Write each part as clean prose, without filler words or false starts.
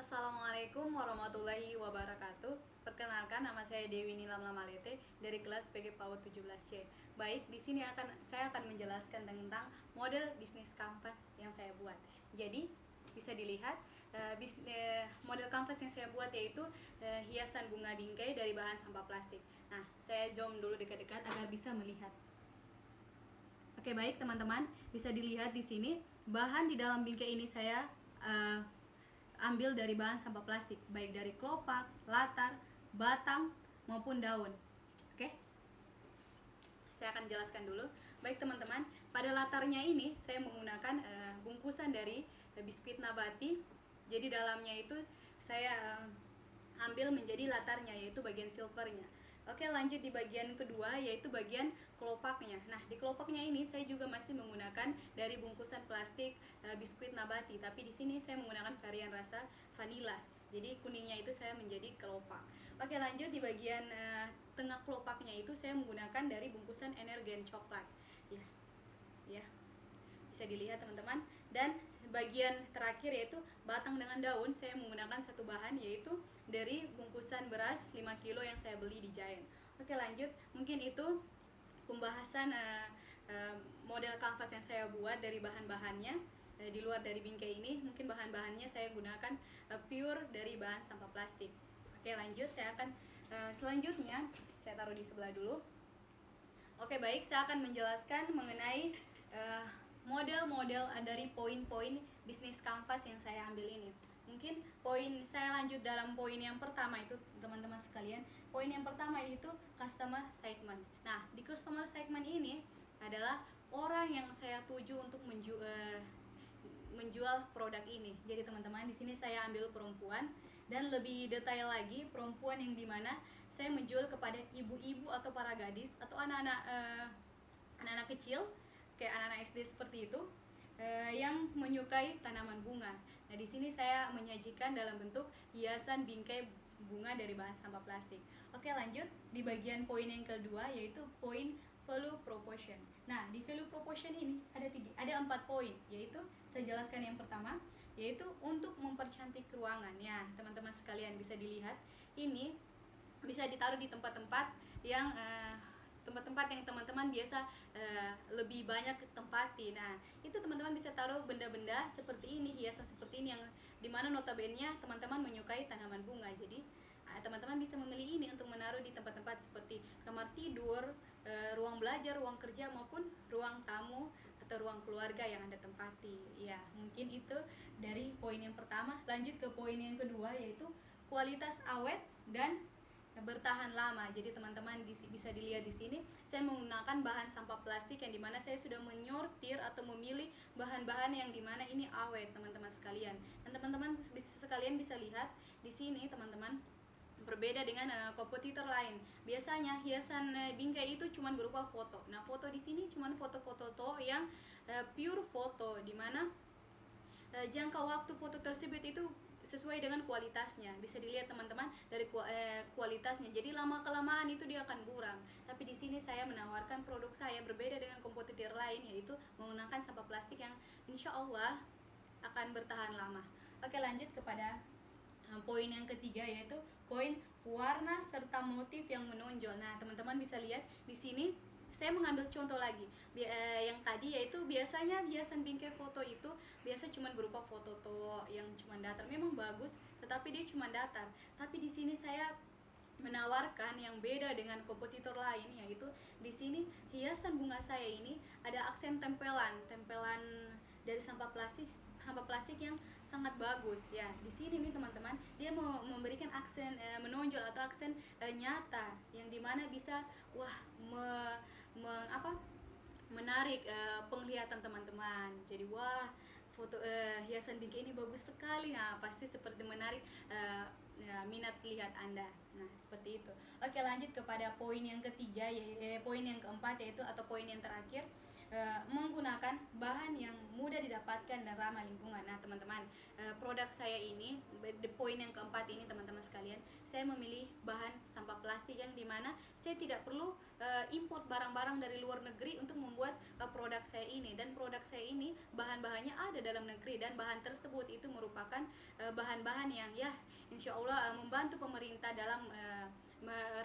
Assalamualaikum warahmatullahi wabarakatuh. Perkenalkan, nama saya Dewi Nilam Lamalete dari kelas PG PAUD 17C. Baik, di sini saya akan menjelaskan tentang model bisnis kanvas yang saya buat. Jadi, bisa dilihat model kanvas yang saya buat yaitu hiasan bunga bingkai dari bahan sampah plastik. Nah, saya zoom dulu dekat-dekat agar bisa melihat. Oke, baik teman-teman, bisa dilihat di sini bahan di dalam bingkai ini saya ambil dari bahan sampah plastik, baik dari kelopak, latar, batang maupun daun. Oke, saya akan jelaskan dulu. Baik teman-teman, pada latarnya ini saya menggunakan bungkusan dari biskuit nabati. Jadi dalamnya itu saya ambil menjadi latarnya, yaitu bagian silvernya. Oke, lanjut di bagian kedua, yaitu bagian kelopaknya. Nah, di kelopaknya ini saya juga masih menggunakan dari bungkusan plastik biskuit nabati, tapi di sini saya menggunakan varian rasa vanila. Jadi kuningnya itu saya menjadi kelopak. Oke, lanjut di bagian tengah kelopaknya itu saya menggunakan dari bungkusan energen coklat. Ya, bisa dilihat teman-teman. Dan bagian terakhir yaitu batang dengan daun, saya menggunakan satu bahan yaitu dari bungkusan beras 5 kilo yang saya beli di Giant. Oke, lanjut. Mungkin itu pembahasan model kanvas yang saya buat dari bahan-bahannya. Di luar dari bingkai ini, mungkin bahan-bahannya saya gunakan pure dari bahan sampah plastik. Oke, lanjut. Saya akan selanjutnya saya taruh di sebelah dulu. Oke, baik, saya akan menjelaskan mengenai model-model dari poin-poin bisnis kanvas yang saya ambil ini. Mungkin saya lanjut dalam poin yang pertama itu teman-teman sekalian. Poin yang pertama itu customer segment. Nah, di customer segment ini adalah orang yang saya tuju untuk menjual produk ini. Jadi teman-teman, di sini saya ambil perempuan, dan lebih detail lagi perempuan yang dimana saya menjual kepada ibu-ibu atau para gadis atau anak-anak kecil, kayak anak-anak SD seperti itu, yang menyukai tanaman bunga. Nah, di sini saya menyajikan dalam bentuk hiasan bingkai bunga dari bahan sampah plastik. Oke, lanjut di bagian poin yang kedua, yaitu poin value proportion. Nah, di value proportion ini ada 4 poin, yaitu saya jelaskan yang pertama, yaitu untuk mempercantik ruangan. Ya, teman-teman sekalian bisa dilihat, ini bisa ditaruh di tempat-tempat yang teman-teman biasa lebih banyak tempati. Nah, itu teman-teman bisa taruh benda-benda seperti ini, hiasan seperti ini, yang dimana notabene teman-teman menyukai tanaman bunga. Jadi teman-teman bisa memilih ini untuk menaruh di tempat-tempat seperti kamar tidur, ruang belajar, ruang kerja, maupun ruang tamu atau ruang keluarga yang Anda tempati. Ya, mungkin itu dari poin yang pertama. Lanjut ke poin yang kedua, yaitu kualitas awet dan bertahan lama. Jadi teman-teman bisa dilihat di sini saya menggunakan bahan sampah plastik yang dimana saya sudah menyortir atau memilih bahan-bahan yang dimana ini awet, teman-teman sekalian. Dan teman-teman sekalian bisa lihat di sini, teman-teman, berbeda dengan kompetitor lain. Biasanya hiasan bingkai itu cuma berupa foto. Nah, foto di sini cuma foto-foto yang pure foto, dimana jangka waktu foto tersebut itu sesuai dengan kualitasnya. Bisa dilihat teman-teman dari kualitasnya. Jadi lama kelamaan itu dia akan buram. Tapi di sini saya menawarkan produk saya berbeda dengan kompetitor lain, yaitu menggunakan sampah plastik yang insya Allah akan bertahan lama. Oke, lanjut kepada poin yang ketiga, yaitu poin warna serta motif yang menonjol. Nah, teman-teman bisa lihat di sini saya mengambil contoh lagi yang tadi, yaitu biasanya hiasan bingkai foto itu biasa cuma berupa foto yang cuma datar, memang bagus, tetapi dia cuma datar. Tapi di sini saya menawarkan yang beda dengan kompetitor lain, yaitu di sini hiasan bunga saya ini ada aksen tempelan dari sampah plastik yang sangat bagus. Ya, di sini nih teman-teman, dia memberikan aksen menonjol atau aksen nyata, yang dimana bisa menarik penglihatan teman-teman. Jadi wah, foto hiasan bingkai ini bagus sekali. Nah, pasti seperti menarik minat lihat Anda. Nah, seperti itu. Oke, lanjut kepada poin yang ketiga, poin yang keempat, yaitu atau poin yang terakhir, menggunakan bahan yang mudah didapatkan dan ramah lingkungan. Nah teman-teman, produk saya ini, the point yang keempat ini teman-teman sekalian, saya memilih bahan sampah plastik yang dimana saya tidak perlu import barang-barang dari luar negeri untuk membuat produk saya ini. Dan produk saya ini bahan-bahannya ada dalam negeri, dan bahan tersebut itu merupakan bahan-bahan yang ya insya Allah membantu pemerintah dalam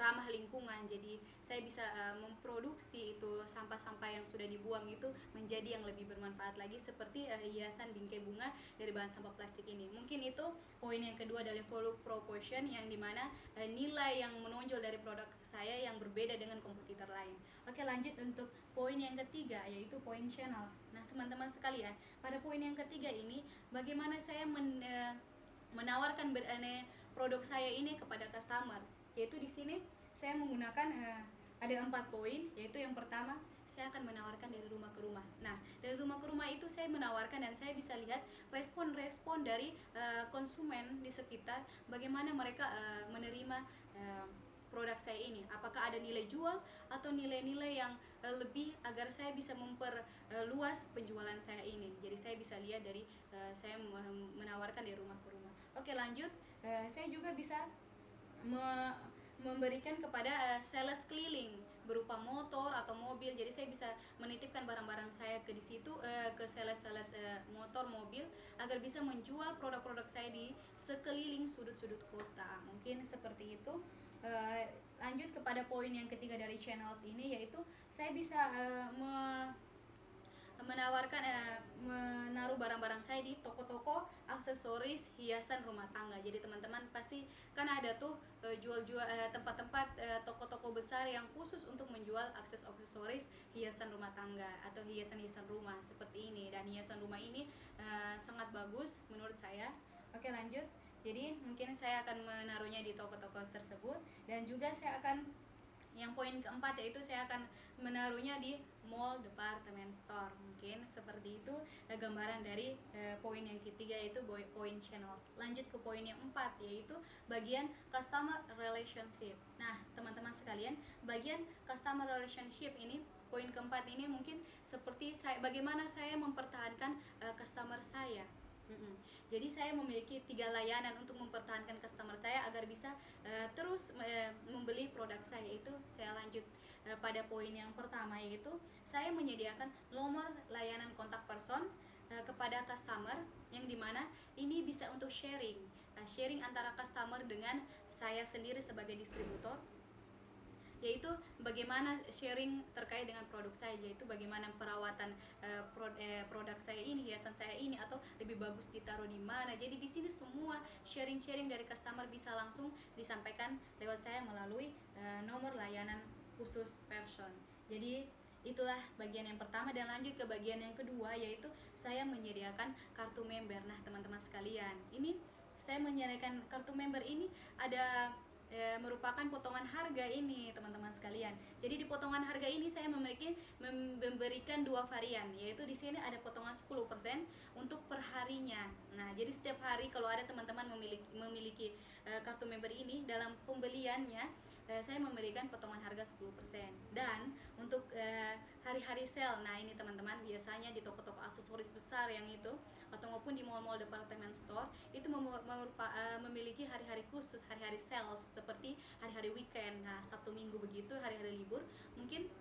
ramah lingkungan. Jadi saya bisa memproduksi itu sampah-sampah yang sudah dibuang itu menjadi yang lebih bermanfaat lagi, seperti hiasan bingkai bunga dari bahan sampah plastik ini. Mungkin itu poin yang kedua dari value proposition, yang dimana nilai yang menonjol dari produk saya yang berbeda dengan kompetitor lain. Oke, lanjut untuk poin yang ketiga, yaitu poin channels. Nah teman-teman sekalian, pada poin yang ketiga ini bagaimana saya menawarkan produk saya ini kepada customer, yaitu di sini saya menggunakan ada 4 poin, yaitu yang pertama saya akan menawarkan dari rumah ke rumah. Nah dari rumah ke rumah itu saya menawarkan, dan saya bisa lihat respon-respon dari konsumen di sekitar, bagaimana mereka menerima produk saya ini, apakah ada nilai jual atau nilai-nilai yang lebih agar saya bisa memperluas penjualan saya ini. Jadi saya bisa lihat dari saya menawarkan dari rumah ke rumah. Oke lanjut, saya juga bisa memberikan kepada sales keliling berupa motor atau mobil. Jadi saya bisa menitipkan barang-barang saya ke di situ, ke sales-sales motor, mobil, agar bisa menjual produk-produk saya di sekeliling sudut-sudut kota. Mungkin seperti itu. Lanjut kepada poin yang ketiga dari channels ini, yaitu saya bisa menawarkan menaruh barang-barang saya di toko-toko aksesoris hiasan rumah tangga. Jadi teman-teman pasti kan ada tuh jual-jual tempat-tempat toko-toko besar yang khusus untuk menjual aksesoris hiasan rumah tangga atau hiasan-hiasan rumah seperti ini, dan hiasan rumah ini sangat bagus menurut saya. Oke lanjut, jadi mungkin saya akan menaruhnya di toko-toko tersebut, dan juga saya akan yang poin keempat, yaitu saya akan menaruhnya di mall department store. Mungkin seperti itu gambaran dari poin yang ketiga, yaitu poin channels. Lanjut ke poin yang empat, yaitu bagian customer relationship. Nah teman-teman sekalian, bagian customer relationship ini, poin keempat ini mungkin seperti bagaimana saya mempertahankan customer saya. Jadi saya memiliki 3 layanan untuk mempertahankan customer saya agar bisa terus membeli produk saya. Itu saya lanjut pada poin yang pertama, yaitu saya menyediakan nomor layanan kontak person kepada customer, yang dimana ini bisa untuk sharing antara customer dengan saya sendiri sebagai distributor, yaitu bagaimana sharing terkait dengan produk saya, yaitu bagaimana perawatan produk saya ini, hiasan saya ini, atau lebih bagus ditaruh di mana. Jadi di sini semua sharing dari customer bisa langsung disampaikan lewat saya melalui nomor layanan khusus person. Jadi itulah bagian yang pertama, dan lanjut ke bagian yang kedua, yaitu saya menyediakan kartu member. Nah teman-teman sekalian, ini saya menyediakan kartu member ini ada merupakan potongan harga ini teman-teman sekalian. Jadi di potongan harga ini saya memberikan 2 varian, yaitu di sini ada potongan 10% untuk perharinya. Nah jadi setiap hari kalau ada teman-teman memiliki kartu member ini, dalam pembeliannya saya memberikan potongan harga 10%. Dan untuk hari-hari sale, nah ini teman-teman, biasanya di toko-toko aksesoris besar yang itu, atau maupun di mall-mall department store, itu memiliki hari-hari khusus, hari-hari sales, seperti hari-hari weekend, nah Sabtu Minggu begitu, hari-hari libur, mungkin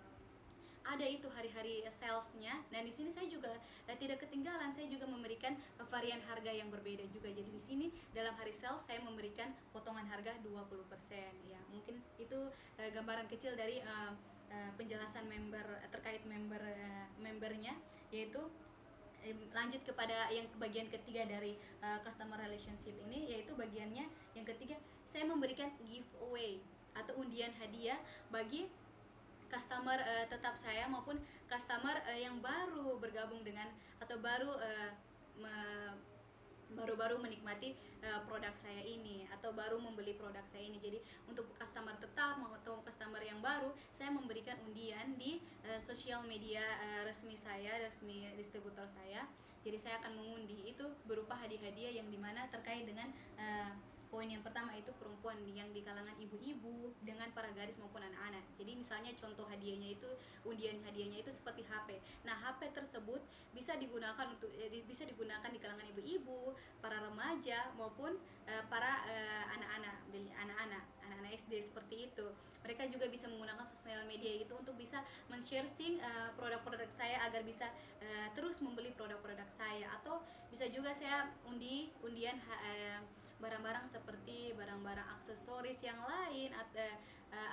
ada itu hari-hari salesnya. Dan di sini saya juga tidak ketinggalan, saya juga memberikan varian harga yang berbeda juga. Jadi di sini dalam hari sales saya memberikan potongan harga 20%. Ya, mungkin itu gambaran kecil dari penjelasan member terkait membernya, yaitu lanjut kepada yang bagian ketiga dari customer relationship ini, yaitu bagiannya yang ketiga, saya memberikan giveaway atau undian hadiah bagi customer tetap saya maupun customer yang baru bergabung dengan atau baru menikmati produk saya ini, atau baru membeli produk saya ini. Jadi untuk customer tetap atau customer yang baru, saya memberikan undian di sosial media resmi saya, resmi distributor saya. Jadi saya akan mengundi itu berupa hadiah-hadiah yang dimana terkait dengan poin yang pertama itu perempuan yang di kalangan ibu-ibu dengan para gadis maupun anak-anak. Jadi misalnya contoh hadiahnya itu, undian hadiahnya itu seperti HP. Nah, HP tersebut bisa digunakan bisa digunakan di kalangan ibu-ibu, para remaja maupun para anak-anak SD seperti itu. Mereka juga bisa menggunakan sosial media itu untuk bisa men-sharing produk-produk saya agar bisa terus membeli produk-produk saya, atau bisa juga saya undian barang-barang seperti barang-barang aksesoris yang lain, atau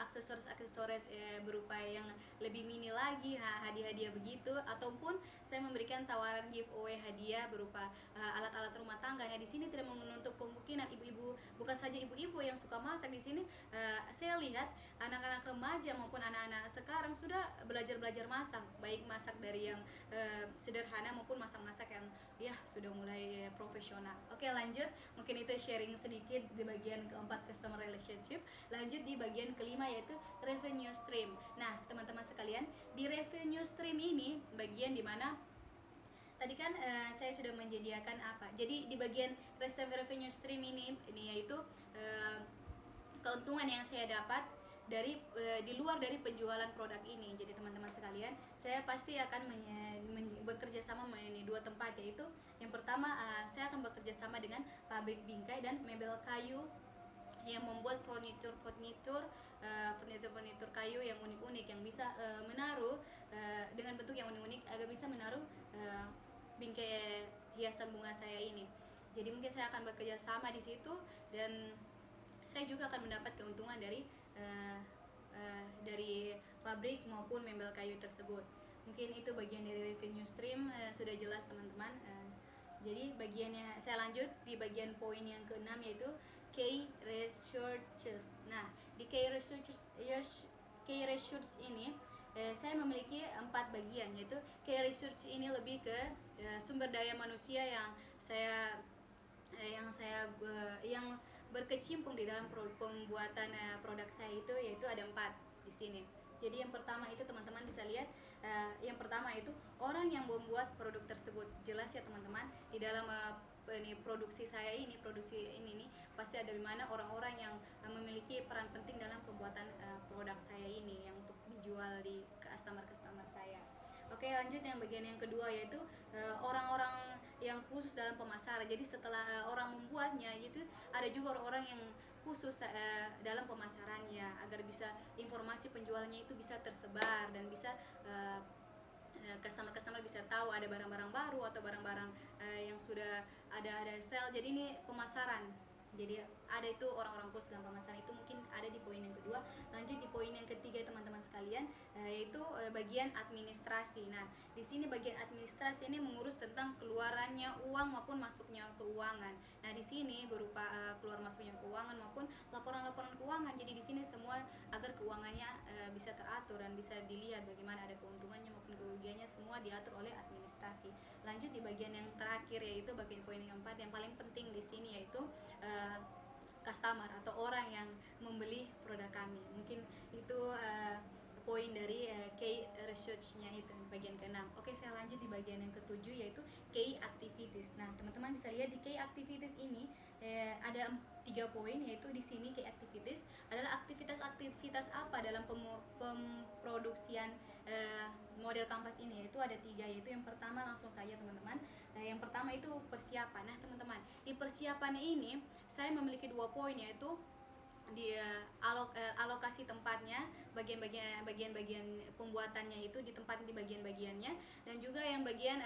aksesoris berupa yang lebih mini lagi, hadiah-hadiah begitu, ataupun saya memberikan tawaran giveaway hadiah berupa alat-alat rumah tangga. Ya, di sini tidak menutup kemungkinan ibu-ibu, bukan saja ibu-ibu yang suka masak. Di sini saya lihat anak-anak remaja maupun anak-anak sekarang sudah belajar masak, baik masak dari yang sederhana maupun masak-masak yang ya sudah mulai profesional. Oke, lanjut. Mungkin itu sharing sedikit di bagian keempat, customer relationship. Lanjut di bagian kelima, yaitu revenue stream. Nah, teman-teman sekalian, di revenue stream ini bagian dimana tadi kan saya sudah menyediakan apa. Jadi di bagian revenue stream ini yaitu keuntungan yang saya dapat dari di luar dari penjualan produk ini. Jadi teman-teman sekalian, saya pasti akan bekerja sama di dua tempat, yaitu yang pertama saya akan bekerja sama dengan pabrik bingkai dan mebel kayu yang membuat furnitur kayu yang unik-unik, yang bisa menaruh dengan bentuk yang unik-unik agar bisa menaruh bingkai hiasan bunga saya ini. Jadi mungkin saya akan bekerja sama di situ, dan saya juga akan mendapat keuntungan dari pabrik maupun mebel kayu tersebut. Mungkin itu bagian dari revenue stream. Sudah jelas teman-teman. Jadi bagiannya saya lanjut di bagian poin yang keenam, yaitu key researches. Nah, di key research ini saya memiliki 4 bagian, yaitu key research ini lebih ke sumber daya manusia yang yang berkecimpung di dalam pembuatan produk saya itu, yaitu ada 4 di sini. Jadi yang pertama itu teman-teman bisa lihat, yang pertama itu orang yang membuat produk tersebut. Jelas ya teman-teman, di dalam produksi ini nih pasti ada di mana orang-orang yang memiliki peran penting dalam pembuatan produk saya ini yang untuk dijual di customer saya. Oke, lanjut yang bagian yang kedua, yaitu orang-orang yang khusus dalam pemasaran. Jadi setelah orang membuatnya, itu ada juga orang-orang yang khusus dalam pemasarannya, agar bisa informasi penjualannya itu bisa tersebar dan bisa customer bisa tahu ada barang-barang baru atau barang-barang yang sudah ada sale. Jadi ini pemasaran. Jadi ada itu orang-orang khusus dalam pemasaran, itu mungkin ada di poin yang kedua. Lanjut di poin yang ketiga teman-teman sekalian, yaitu bagian administrasi. Nah, di sini bagian administrasi ini mengurus tentang keluarannya uang maupun masuknya keuangan. Nah, di sini berupa keluar masuknya keuangan maupun laporan-laporan keuangan. Jadi di sini semua agar keuangannya bisa teratur dan bisa dilihat bagaimana ada keuntungannya maupun kerugiannya, semua diatur oleh administrasi. Lanjut di bagian yang terakhir, yaitu bagian poin yang keempat yang paling penting di sini, yaitu customer atau orang yang membeli produk kami. Mungkin itu poin dari key research-nya itu bagian ke-6. Oke, saya lanjut di bagian yang ke-7, yaitu key activities. Nah, teman-teman bisa lihat di key activities ini ada 3 poin, yaitu di sini key activities adalah aktivitas apa dalam pemproduksian model kanvas ini, yaitu ada 3, yaitu yang pertama langsung saja teman-teman. Yang pertama itu persiapan. Nah, teman-teman, di persiapan ini saya memiliki 2 poin, yaitu di alokasi tempatnya, bagian-bagian pembuatannya itu ditempatkan di bagian-bagiannya, dan juga yang bagian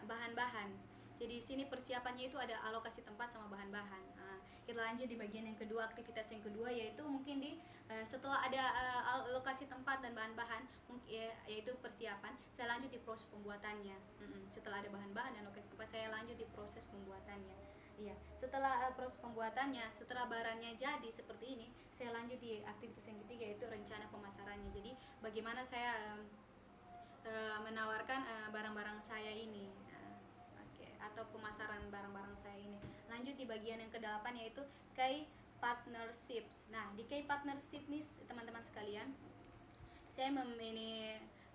bahan-bahan. Jadi di sini persiapannya itu ada alokasi tempat sama bahan-bahan. Kita lanjut di bagian yang kedua, aktivitas yang kedua, yaitu mungkin setelah ada alokasi tempat dan bahan-bahan, yaitu persiapan, saya lanjut di proses pembuatannya. Setelah ada bahan-bahan dan alokasi tempat, saya lanjut di proses pembuatannya. Iya, setelah proses pembuatannya, setelah barangnya jadi seperti ini, saya lanjut di aktivitas yang ketiga, yaitu rencana pemasarannya. Jadi bagaimana saya menawarkan barang-barang saya ini, atau pemasaran barang-barang saya ini. Lanjut di bagian yang ke-8, yaitu key partnerships. Nah, di key partnership nih teman-teman sekalian, saya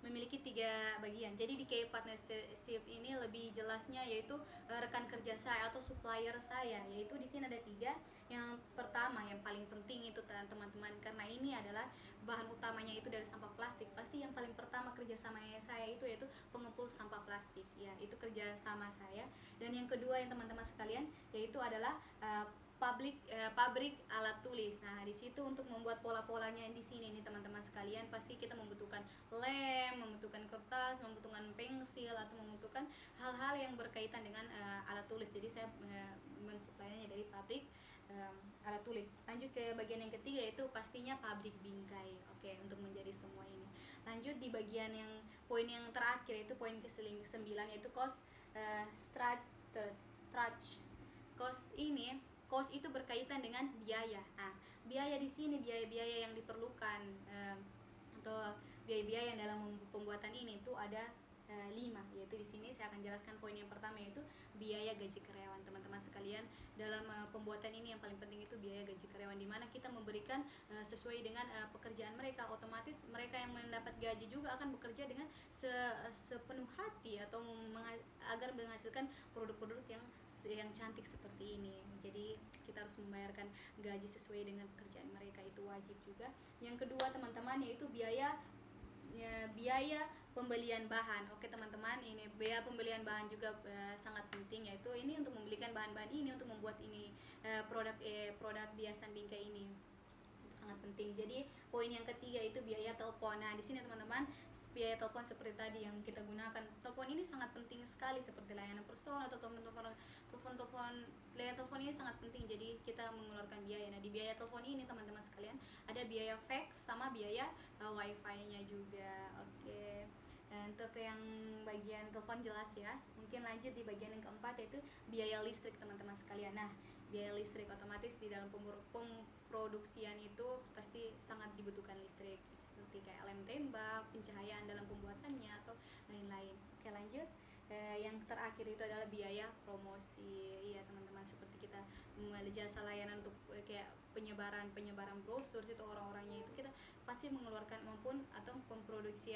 memiliki 3 bagian. Jadi di key partnership ini lebih jelasnya yaitu rekan kerja saya atau supplier saya, yaitu di sini ada 3. Yang pertama yang paling penting itu teman-teman, karena ini adalah bahan utamanya itu dari sampah plastik, pasti yang paling pertama kerjasama saya itu yaitu pengepul sampah plastik ya, itu kerjasama saya. Dan yang kedua yang teman-teman sekalian yaitu adalah pabrik alat tulis. Nah, di situ untuk membuat pola-polanya di sini nih teman-teman sekalian, pasti kita membutuhkan lem, membutuhkan kertas, membutuhkan pensil atau membutuhkan hal-hal yang berkaitan dengan alat tulis. Jadi saya mensuplainya dari pabrik alat tulis. Lanjut ke bagian yang ketiga yaitu pastinya pabrik bingkai. Oke, untuk menjadi semua ini. Lanjut di bagian yang poin yang terakhir yaitu poin ke-9 yaitu cost structure. Cost itu berkaitan dengan biaya. Nah, biaya di sini biaya-biaya yang diperlukan atau biaya-biaya yang dalam pembuatan ini itu ada 5, yaitu di sini saya akan jelaskan poin yang pertama yaitu biaya gaji karyawan. Teman-teman sekalian, dalam pembuatan ini yang paling penting itu biaya gaji karyawan, di mana kita memberikan sesuai dengan pekerjaan mereka. Otomatis mereka yang mendapat gaji juga akan bekerja dengan sepenuh hati atau agar menghasilkan produk-produk yang cantik seperti ini. Jadi kita harus membayarkan gaji sesuai dengan pekerjaan mereka, itu wajib juga. Yang kedua teman-teman yaitu biaya pembelian bahan. Oke teman-teman, ini biaya pembelian bahan juga sangat penting, yaitu ini untuk membelikan bahan-bahan ini untuk membuat ini produk biasan bingkai ini, itu sangat penting. Jadi poin yang ketiga itu biaya telepon. Nah di sini teman-teman, biaya telepon seperti tadi yang kita gunakan. Telepon ini sangat penting sekali, seperti layanan personal atau layanan telepon ini sangat penting. Jadi kita mengeluarkan biaya. Nah di biaya telepon ini teman-teman sekalian ada biaya fax sama biaya wifi-nya juga. Oke. Dan untuk yang bagian telepon jelas ya. Mungkin lanjut di bagian yang keempat yaitu biaya listrik teman-teman sekalian. Nah biaya listrik otomatis di dalam pemproduksian itu pasti sangat dibutuhkan listrik, seperti kayak lem tembak, pencahayaan dalam pembuatannya atau lain-lain. Oke lanjut, yang terakhir itu adalah biaya promosi. Iya teman-teman, seperti kita jasa layanan untuk kayak penyebaran brosur itu, orang-orangnya itu kita pasti mengeluarkan maupun atau memproduksi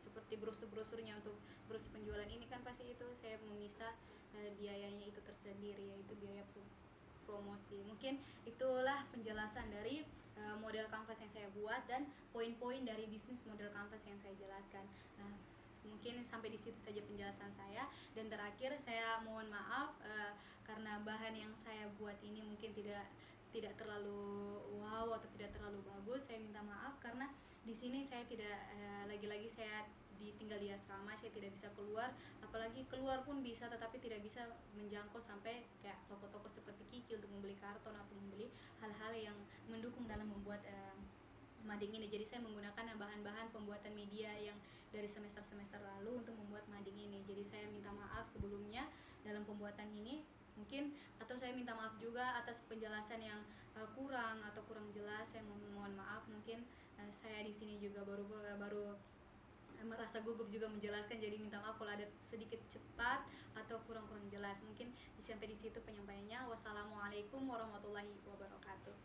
seperti brosur-brosurnya. Untuk brosur penjualan ini kan pasti itu saya memisah biayanya itu tersendiri, yaitu biaya promosi. Mungkin itulah penjelasan dari model kanvas yang saya buat dan poin-poin dari bisnis model kanvas yang saya jelaskan. Nah, mungkin sampai di situ saja penjelasan saya. Dan terakhir saya mohon maaf karena bahan yang saya buat ini mungkin tidak terlalu wow atau tidak terlalu bagus. Saya minta maaf karena di sini saya tidak lagi-lagi saya ditinggal di asrama, saya tidak bisa keluar, apalagi keluar pun bisa tetapi tidak bisa menjangkau sampai kayak toko-toko seperti Kiki untuk membeli karton atau membeli hal-hal yang mendukung dalam membuat mading ini. Jadi saya menggunakan bahan-bahan pembuatan media yang dari semester-semester lalu untuk membuat mading ini. Jadi saya minta maaf sebelumnya dalam pembuatan ini mungkin, atau saya minta maaf juga atas penjelasan yang kurang jelas. Saya mohon maaf. Mungkin saya di sini juga baru merasa gugup juga menjelaskan, jadi minta maaf kalau ada sedikit cepat atau kurang jelas. Mungkin sampai di situ penyampaiannya. Wassalamualaikum warahmatullahi wabarakatuh.